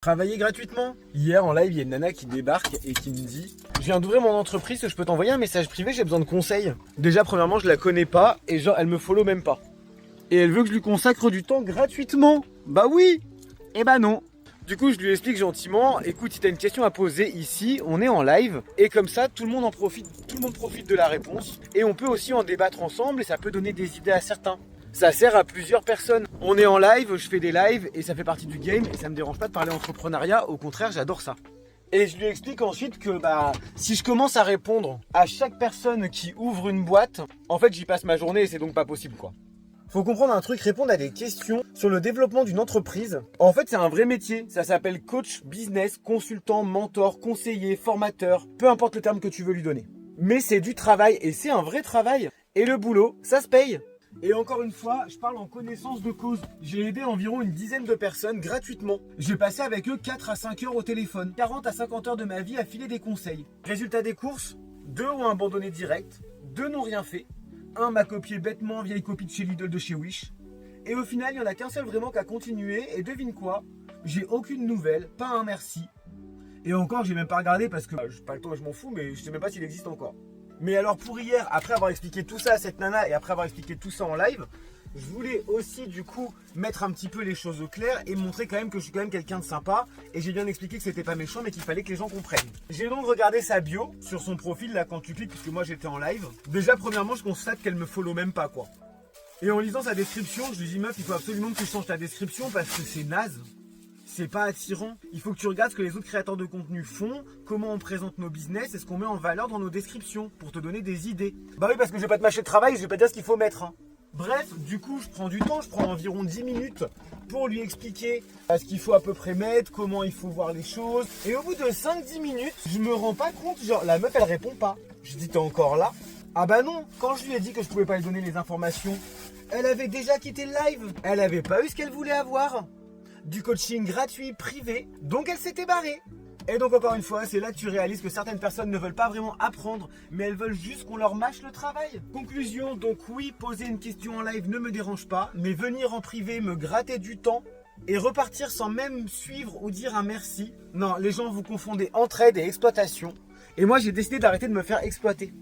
Travailler gratuitement. Hier en live, il y a une nana qui débarque et qui me dit: je viens d'ouvrir mon entreprise, je peux t'envoyer un message privé, j'ai besoin de conseils. Déjà, premièrement, je la connais pas et genre, elle me follow même pas. Et elle veut que je lui consacre du temps gratuitement. Bah oui. Eh bah non. Du coup, je lui explique gentiment: écoute, si t'as une question à poser ici, on est en live et comme ça, tout le monde en profite, tout le monde profite de la réponse et on peut aussi en débattre ensemble et ça peut donner des idées à certains. Ça sert à plusieurs personnes. On est en live, je fais des lives et ça fait partie du game et ça me dérange pas de parler entrepreneuriat, au contraire, j'adore ça. Et je lui explique ensuite que si je commence à répondre à chaque personne qui ouvre une boîte, en fait j'y passe ma journée et c'est donc pas possible quoi. Faut comprendre un truc, répondre à des questions sur le développement d'une entreprise. En fait, c'est un vrai métier. Ça s'appelle coach business, consultant, mentor, conseiller, formateur, peu importe le terme que tu veux lui donner. Mais c'est du travail et c'est un vrai travail. Et le boulot, ça se paye. Et encore une fois, je parle en connaissance de cause. J'ai aidé environ une dizaine de personnes gratuitement. J'ai passé avec eux 4 à 5 heures au téléphone, 40 à 50 heures de ma vie à filer des conseils. Résultat des courses, 2 ont abandonné direct, 2 n'ont rien fait. Un m'a copié bêtement vieille copie de chez Lidl de chez Wish. Et au final, il n'y en a qu'un seul vraiment qui a continué. Et devine quoi? J'ai aucune nouvelle, pas un merci. Et encore, j'ai même pas regardé parce que j'ai pas le temps, je m'en fous, mais je sais même pas s'il existe encore. Mais alors pour hier, après avoir expliqué tout ça à cette nana et après avoir expliqué tout ça en live, je voulais aussi du coup mettre un petit peu les choses au clair et montrer quand même que je suis quand même quelqu'un de sympa. Et j'ai bien expliqué que c'était pas méchant mais qu'il fallait que les gens comprennent. J'ai donc regardé sa bio sur son profil là quand tu cliques, puisque moi j'étais en live. Déjà premièrement, je constate qu'elle me follow même pas quoi. Et en lisant sa description, je lui dis: meuf, il faut absolument que tu changes ta description parce que c'est naze. C'est pas attirant. Il faut que tu regardes ce que les autres créateurs de contenu font, comment on présente nos business et ce qu'on met en valeur dans nos descriptions pour te donner des idées. Bah oui, parce que je vais pas te mâcher de travail, je vais pas te dire ce qu'il faut mettre. Bref, du coup, je prends du temps, je prends environ 10 minutes pour lui expliquer ce qu'il faut à peu près mettre, comment il faut voir les choses. Et au bout de 5-10 minutes, je me rends pas compte, genre la meuf elle répond pas. Je dis: t'es encore là? Ah bah non, quand je lui ai dit que je pouvais pas lui donner les informations, elle avait déjà quitté le live. Elle avait pas eu ce qu'elle voulait avoir. Du coaching gratuit, privé, donc elle s'était barrée. Et donc encore une fois, c'est là que tu réalises que certaines personnes ne veulent pas vraiment apprendre, mais elles veulent juste qu'on leur mâche le travail. Conclusion, donc oui, poser une question en live ne me dérange pas, mais venir en privé me gratter du temps et repartir sans même suivre ou dire un merci. Non, les gens vous confondez entraide et exploitation. Et moi j'ai décidé d'arrêter de me faire exploiter.